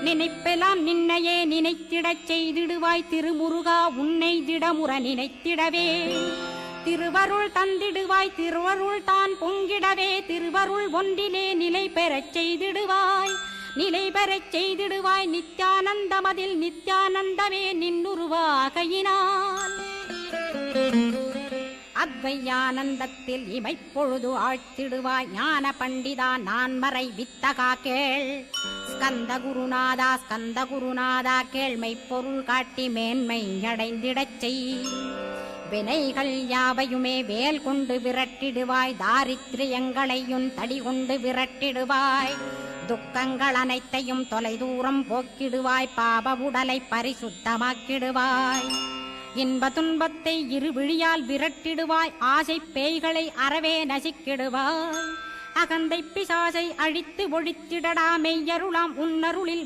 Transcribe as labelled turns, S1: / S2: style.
S1: நினைப்பெல்லாம் நின்னையே நினைத்திடச் செய்திடுவாய் திருமுருகா உன்னை திடமுற நினைத்திடவே திருவருள் தந்திடுவாய் திருவருள் தான் பொங்கிடவே திருவருள் ஒன்றிலே நிலை பெறச் செய்திடுவாய் நிலை பெறச் செய்திடுவாய் நித்யானந்தமதில் நித்யானந்தமே நின்னுருவாகையினால் அத்வையானந்தத்தில் இமைப்பொழுது ஆழ்த்திடுவாய் ஞான பண்டிதா நான்மறை வித்தகா கேள் ஸ்கந்த குருநாதா கேள்மை பொருள் காட்டி மேன்மை அடைந்திடச் செய் வினைகள் யாவையுமே வேல் கொண்டு விரட்டிடுவாய் தாரித்ரியங்களையும் தடி கொண்டு விரட்டிடுவாய் துக்கங்கள் அனைத்தையும் தொலைதூரம் போக்கிடுவாய் பாப உடலை பரிசுத்தமாக்கிடுவாய் இன்ப துன்பத்தை இருவிழியால் விரட்டிடுவாய் ஆசை பேய்களை அறவே நசிக்கிடுவாய் அகந்தை பிசாசை அழித்து ஒழித்திடடா மெய்யருளாம் உன்னருளில்